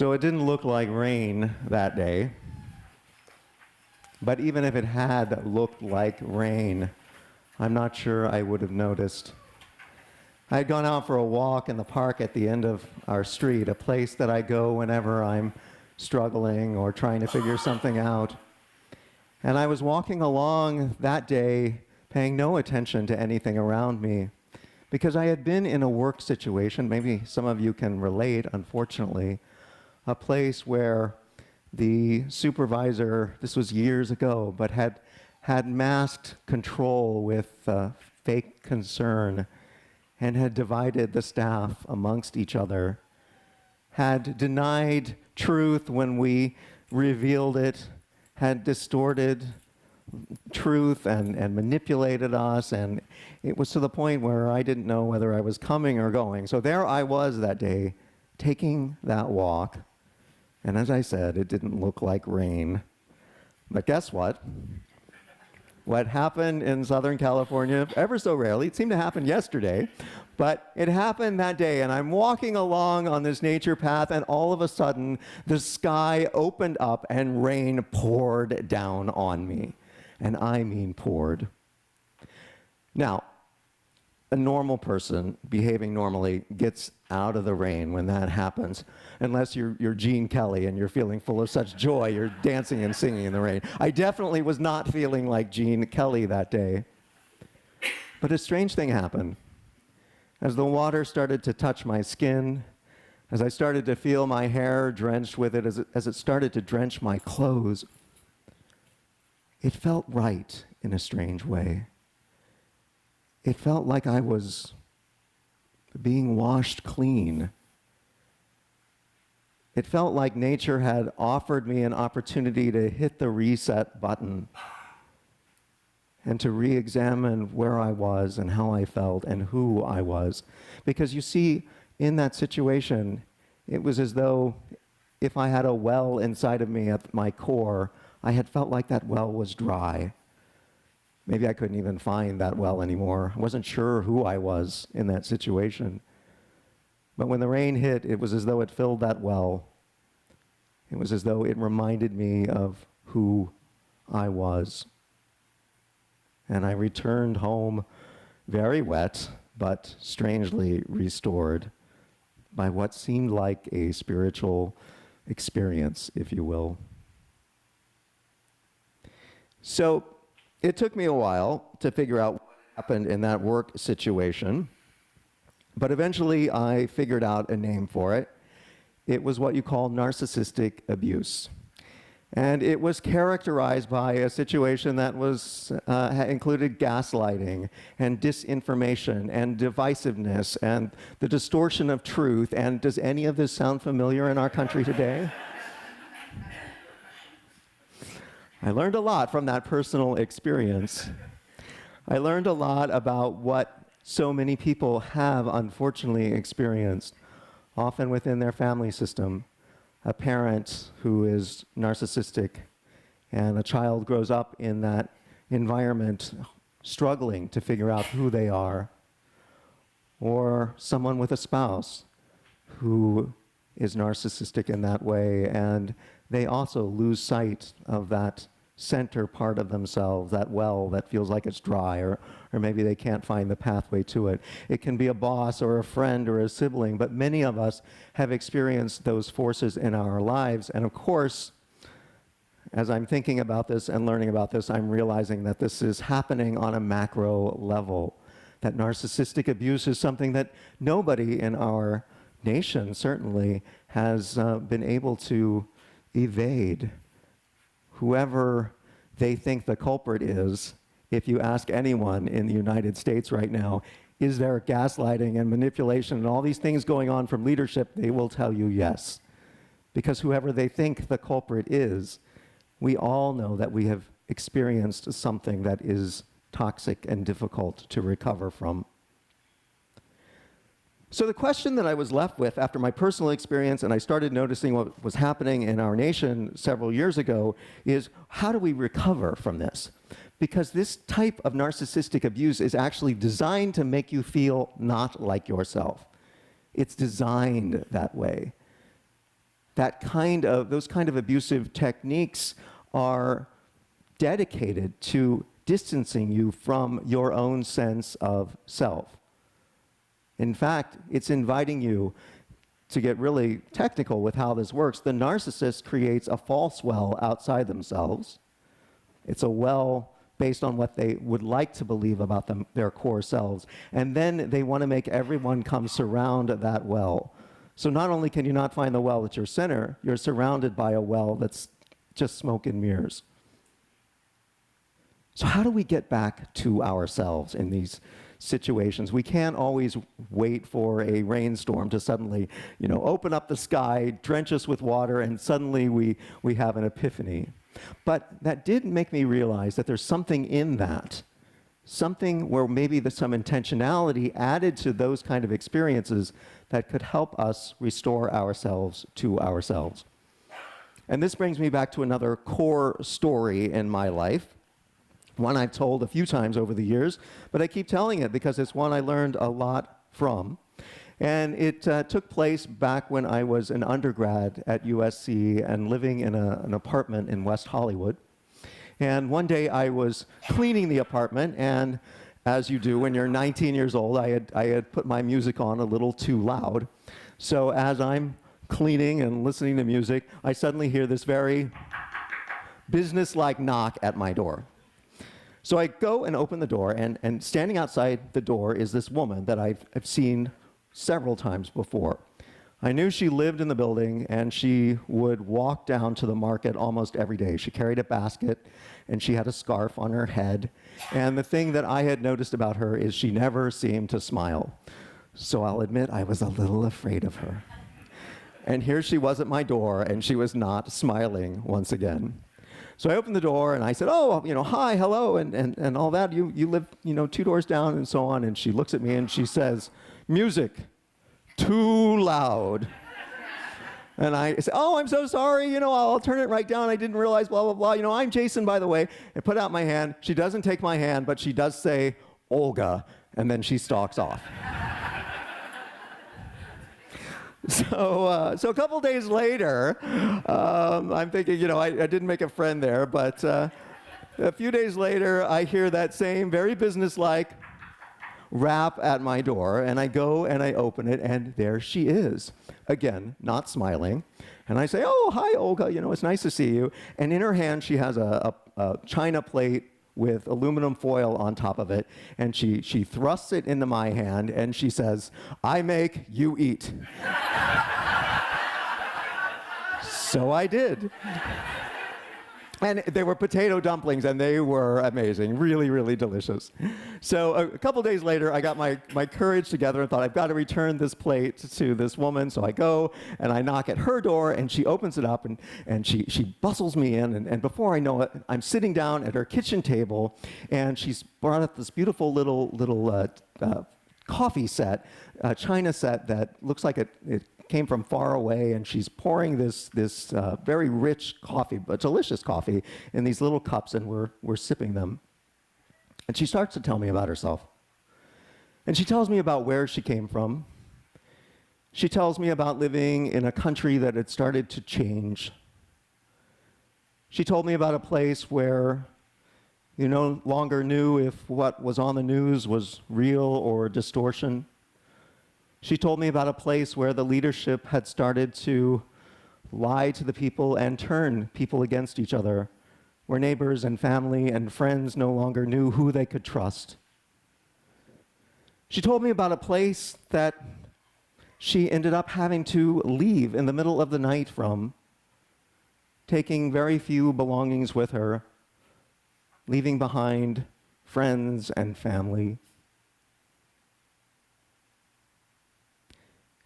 So it didn't look like rain that day. But even if it had looked like rain, I'm not sure I would have noticed. I had gone out for a walk in the park at the end of our street, a place that I go whenever I'm struggling or trying to figure something out. And I was walking along that day, paying no attention to anything around me, because I had been in a work situation, maybe some of you can relate, unfortunately, a place where the supervisor, this was years ago, but had masked control with fake concern and had divided the staff amongst each other, had denied truth when we revealed it, had distorted truth and manipulated us, and it was to the point where I didn't know whether I was coming or going. So there I was that day, taking that walk, and as I said, it didn't look like rain. But guess what? What happened in Southern California, ever so rarely, it seemed to happen yesterday, but it happened that day, and I'm walking along on this nature path, and all of a sudden, the sky opened up and rain poured down on me. And I mean poured. Now, a normal person behaving normally gets out of the rain when that happens, unless you're Gene Kelly and you're feeling full of such joy, you're dancing and singing in the rain. I definitely was not feeling like Gene Kelly that day. But a strange thing happened. As the water started to touch my skin, as I started to feel my hair drenched with it, as it started to drench my clothes, it felt right in a strange way. It felt like I was being washed clean. It felt like nature had offered me an opportunity to hit the reset button and to re-examine where I was and how I felt and who I was. Because you see, in that situation, it was as though if I had a well inside of me at my core, I had felt like that well was dry. Maybe I couldn't even find that well anymore. I wasn't sure who I was in that situation. But when the rain hit, it was as though it filled that well. It was as though it reminded me of who I was. And I returned home very wet, but strangely restored by what seemed like a spiritual experience, if you will. So it took me a while to figure out what happened in that work situation, but eventually I figured out a name for it. It was what you call narcissistic abuse. And it was characterized by a situation that was included gaslighting and disinformation and divisiveness and the distortion of truth. And does any of this sound familiar in our country today? I learned a lot from that personal experience. I learned a lot about what so many people have unfortunately experienced, often within their family system. A parent who is narcissistic and a child grows up in that environment struggling to figure out who they are. Or someone with a spouse who is narcissistic in that way, and they also lose sight of that center part of themselves, that well that feels like it's dry, or maybe they can't find the pathway to it. It can be a boss or a friend or a sibling, but many of us have experienced those forces in our lives. And of course, as I'm thinking about this and learning about this, I'm realizing that this is happening on a macro level, that narcissistic abuse is something that nobody in our nation certainly has been able to evade. Whoever they think the culprit is, if you ask anyone in the United States right now, is there gaslighting and manipulation and all these things going on from leadership, they will tell you yes. Because whoever they think the culprit is, we all know that we have experienced something that is toxic and difficult to recover from. So the question that I was left with after my personal experience, and I started noticing what was happening in our nation several years ago, is how do we recover from this? Because this type of narcissistic abuse is actually designed to make you feel not like yourself. It's designed that way. those kind of abusive techniques are dedicated to distancing you from your own sense of self. In fact, it's inviting you to get really technical with how this works. The narcissist creates a false well outside themselves. It's a well based on what they would like to believe about their core selves. And then they want to make everyone come surround that well. So not only can you not find the well at your center, you're surrounded by a well that's just smoke and mirrors. So how do we get back to ourselves in these situations? We can't always wait for a rainstorm to suddenly, open up the sky, drench us with water, and suddenly we have an epiphany. But that did make me realize that there's something in that, something where maybe there's some intentionality added to those kind of experiences that could help us restore ourselves to ourselves. And this brings me back to another core story in my life, one I've told a few times over the years, but I keep telling it because it's one I learned a lot from. And it took place back when I was an undergrad at USC and living in an apartment in West Hollywood. And one day I was cleaning the apartment, and as you do when you're 19 years old, I had put my music on a little too loud. So as I'm cleaning and listening to music, I suddenly hear this very businesslike knock at my door. So I go and open the door, and standing outside the door is this woman that I've seen several times before. I knew she lived in the building, and she would walk down to the market almost every day. She carried a basket, and she had a scarf on her head. And the thing that I had noticed about her is she never seemed to smile. So I'll admit I was a little afraid of her. And here she was at my door, and she was not smiling once again. So I opened the door, and I said, hi, hello, and all that. You live, 2 doors down, and so on. And she looks at me, and she says, music, too loud. And I say, I'm so sorry, I'll turn it right down. I didn't realize, blah, blah, blah. I'm Jason, by the way. I put out my hand. She doesn't take my hand, but she does say, Olga, and then she stalks off. So a couple days later, I'm thinking, I didn't make a friend there, but a few days later, I hear that same very businesslike rap at my door, and I go and I open it, and there she is, again, not smiling. And I say, hi, Olga, it's nice to see you. And in her hand, she has a china plate with aluminum foil on top of it, and she thrusts it into my hand, and she says, I make, you eat. So I did. And they were potato dumplings, and they were amazing, really, really delicious. So a couple days later, I got my courage together and thought, I've got to return this plate to this woman. So I go, and I knock at her door, and she opens it up, and she bustles me in. And before I know it, I'm sitting down at her kitchen table, and she's brought up this beautiful little coffee set, china set that looks like it came from far away, and she's pouring this very rich coffee, but delicious coffee, in these little cups, and we're sipping them. And she starts to tell me about herself. And she tells me about where she came from. She tells me about living in a country that had started to change. She told me about a place where you no longer knew if what was on the news was real or distortion. She told me about a place where the leadership had started to lie to the people and turn people against each other, where neighbors and family and friends no longer knew who they could trust. She told me about a place that she ended up having to leave in the middle of the night from, taking very few belongings with her, leaving behind friends and family.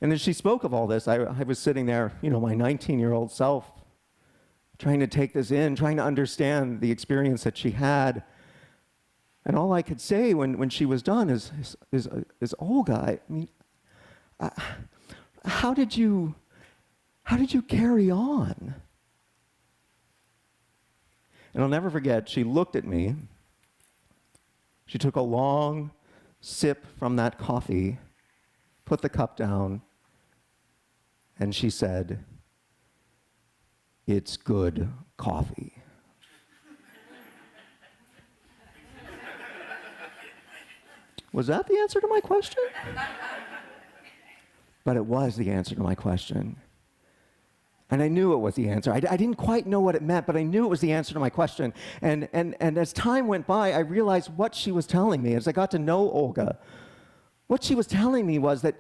And as she spoke of all this, I was sitting there, my 19-year-old self, trying to take this in, trying to understand the experience that she had. And all I could say when she was done is Olga, how did you carry on? And I'll never forget, she looked at me, she took a long sip from that coffee, put the cup down, and she said, it's good coffee. Was that the answer to my question? But it was the answer to my question. And I knew it was the answer. I didn't quite know what it meant, but I knew it was the answer to my question. And as time went by, I realized what she was telling me. As I got to know Olga, what she was telling me was that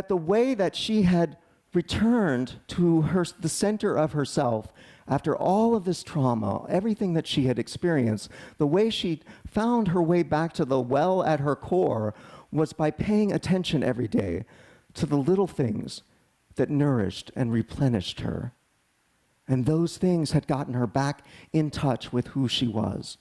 the way that she had returned to the center of herself after all of this trauma, everything that she had experienced, the way she found her way back to the well at her core was by paying attention every day to the little things that nourished and replenished her. And those things had gotten her back in touch with who she was.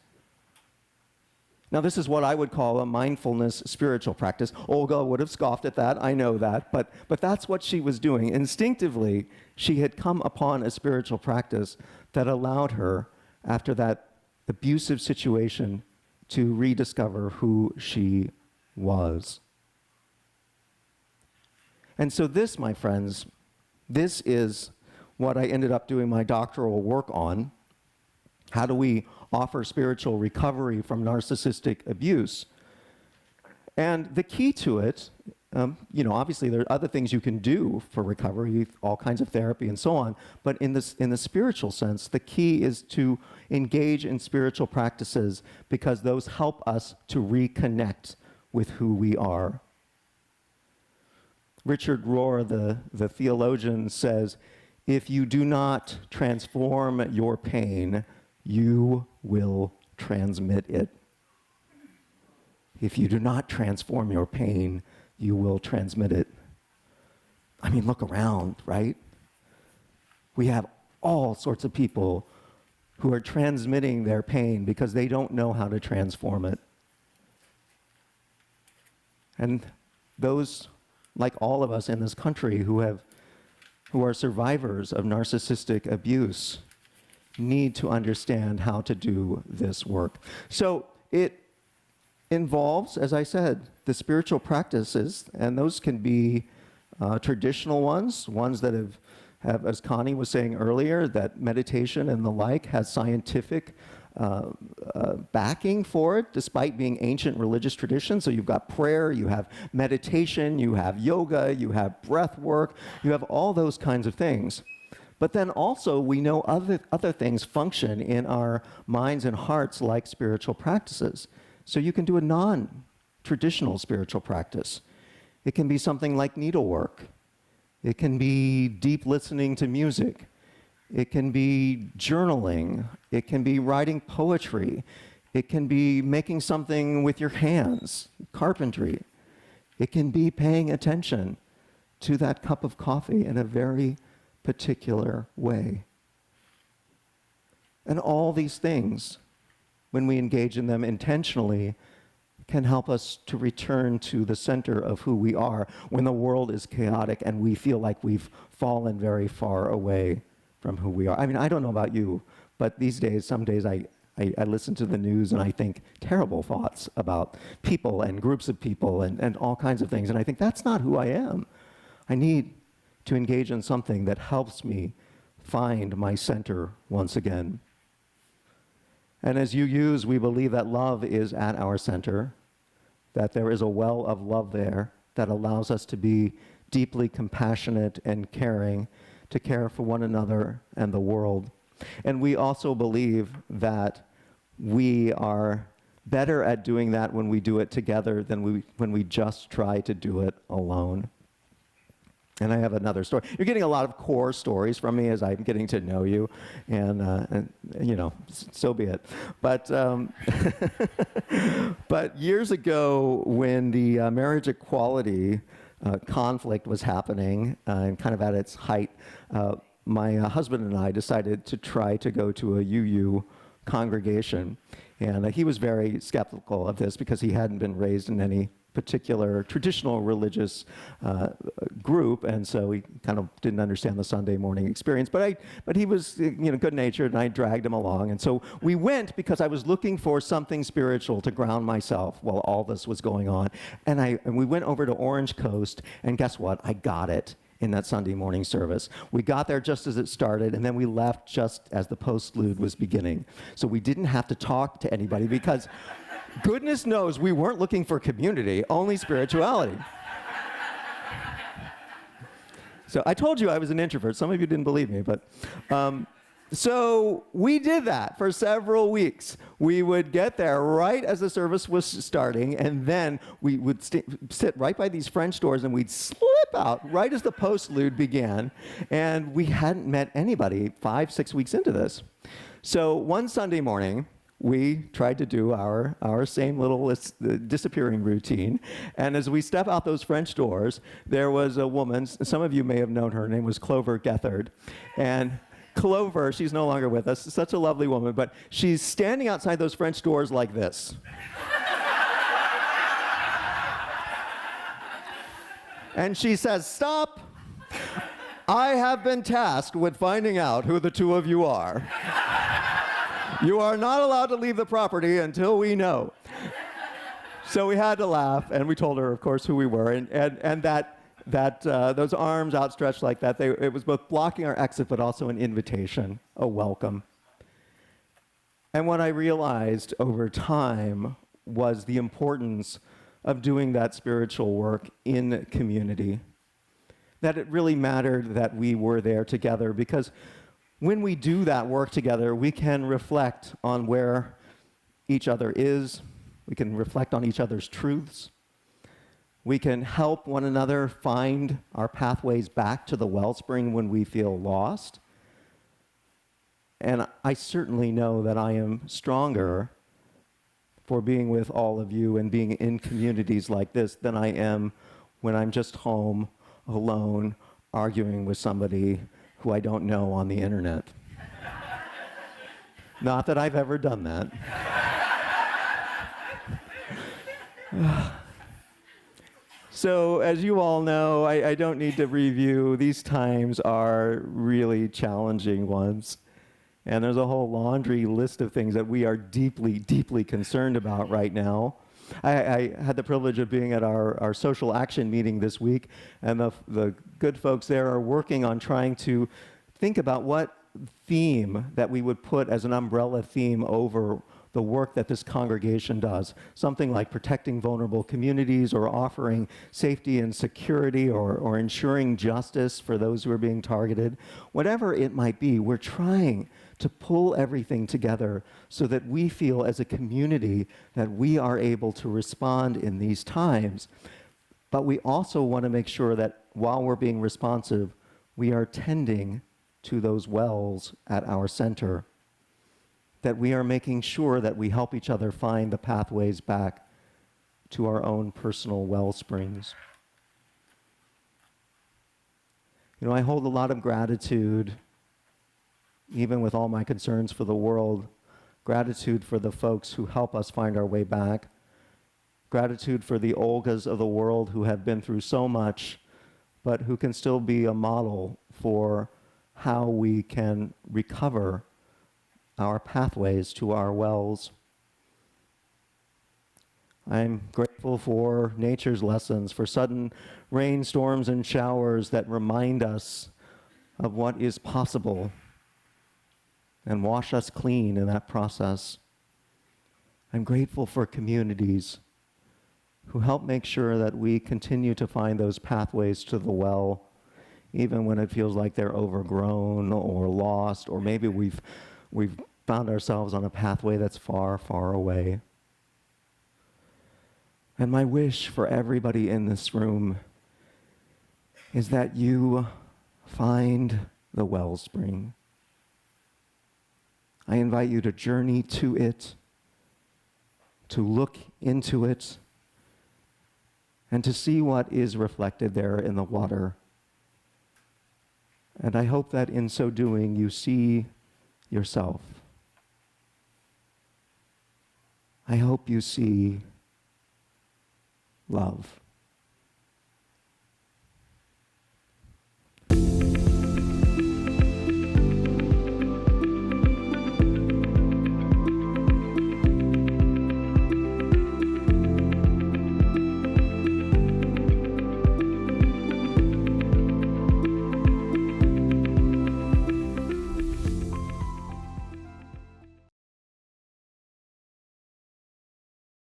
Now, this is what I would call a mindfulness spiritual practice. Olga would have scoffed at that, I know that, but that's what she was doing. Instinctively, she had come upon a spiritual practice that allowed her, after that abusive situation, to rediscover who she was. And so this, my friends, this is what I ended up doing my doctoral work on. How do we offer spiritual recovery from narcissistic abuse? And the key to it, obviously there are other things you can do for recovery, all kinds of therapy and so on, but in the spiritual sense, the key is to engage in spiritual practices because those help us to reconnect with who we are. Richard Rohr, the theologian, says, if you do not transform your pain, you will transmit it. If you do not transform your pain, you will transmit it. I mean, look around, right? We have all sorts of people who are transmitting their pain because they don't know how to transform it. And those, like all of us in this country who are survivors of narcissistic abuse, need to understand how to do this work. So it involves, as I said, the spiritual practices, and those can be traditional ones that have, as Connie was saying earlier, that meditation and the like has scientific backing for it, despite being ancient religious traditions. So you've got prayer, you have meditation, you have yoga, you have breath work, you have all those kinds of things. But then also we know other things function in our minds and hearts like spiritual practices. So you can do a non-traditional spiritual practice. It can be something like needlework. It can be deep listening to music. It can be journaling. It can be writing poetry. It can be making something with your hands, carpentry. It can be paying attention to that cup of coffee in a very particular way. And all these things, when we engage in them intentionally, can help us to return to the center of who we are when the world is chaotic and we feel like we've fallen very far away from who we are. I mean, I don't know about you, but these days, some days I listen to the news and I think terrible thoughts about people and groups of people and all kinds of things. And I think that's not who I am. I need to engage in something that helps me find my center once again. And as UUs, we believe that love is at our center, that there is a well of love there that allows us to be deeply compassionate and caring, to care for one another and the world. And we also believe that we are better at doing that when we do it together than when we just try to do it alone. And I have another story. You're getting a lot of core stories from me as I'm getting to know you, and so be it. But but years ago, when the marriage equality conflict was happening and kind of at its height, my husband and I decided to try to go to a UU congregation, and he was very skeptical of this because he hadn't been raised in any particular traditional religious group, and so he kind of didn't understand the Sunday morning experience. But he was good-natured, and I dragged him along. And so we went because I was looking for something spiritual to ground myself while all this was going on. And we went over to Orange Coast, and guess what? I got it. in that Sunday morning service. We got there just as it started, and then we left just as the postlude was beginning. So we didn't have to talk to anybody because goodness knows we weren't looking for community, only spirituality. So I told you I was an introvert. Some of you didn't believe me, but so we did that for several weeks. We would get there right as the service was starting, and then we would sit right by these French doors, and we'd slip out right as the postlude began, and we hadn't met anybody 5-6 weeks into this. So one Sunday morning, we tried to do our same little disappearing routine. And as we step out those French doors, there was a woman, some of you may have known her name was Clover Gethard. And Clover, she's no longer with us, such a lovely woman, but she's standing outside those French doors like this. And she says, "Stop! I have been tasked with finding out who the two of you are. You are not allowed to leave the property until we know." So we had to laugh, and we told her, of course, who we were, and that those arms outstretched like that, it was both blocking our exit, but also an invitation, a welcome. And what I realized over time was the importance of doing that spiritual work in community. That it really mattered that we were there together, because when we do that work together, we can reflect on where each other is. We can reflect on each other's truths. We can help one another find our pathways back to the wellspring when we feel lost. And I certainly know that I am stronger for being with all of you and being in communities like this than I am when I'm just home, alone, arguing with somebody who I don't know on the internet. Not that I've ever done that. So, as you all know, I don't need to review, these times are really challenging ones. And there's a whole laundry list of things that we are deeply, deeply concerned about right now. I had the privilege of being at our social action meeting this week, and the good folks there are working on trying to think about what theme that we would put as an umbrella theme over the work that this congregation does. Something like protecting vulnerable communities, or offering safety and security, or ensuring justice for those who are being targeted. Whatever it might be, we're trying to pull everything together so that we feel as a community that we are able to respond in these times. But we also want to make sure that while we're being responsive, we are tending to those wells at our center, that we are making sure that we help each other find the pathways back to our own personal well springs. You know, I hold a lot of gratitude, even with all my concerns for the world, gratitude for the folks who help us find our way back, gratitude for the Olgas of the world who have been through so much, but who can still be a model for how we can recover our pathways to our wells. I'm grateful for nature's lessons, for sudden rainstorms and showers that remind us of what is possible and wash us clean in that process. I'm grateful for communities who help make sure that we continue to find those pathways to the well, even when it feels like they're overgrown or lost, or maybe we've found ourselves on a pathway that's far, far away. And my wish for everybody in this room is that you find the wellspring. I invite you to journey to it, to look into it, and to see what is reflected there in the water. And I hope that in so doing, you see yourself. I hope you see love.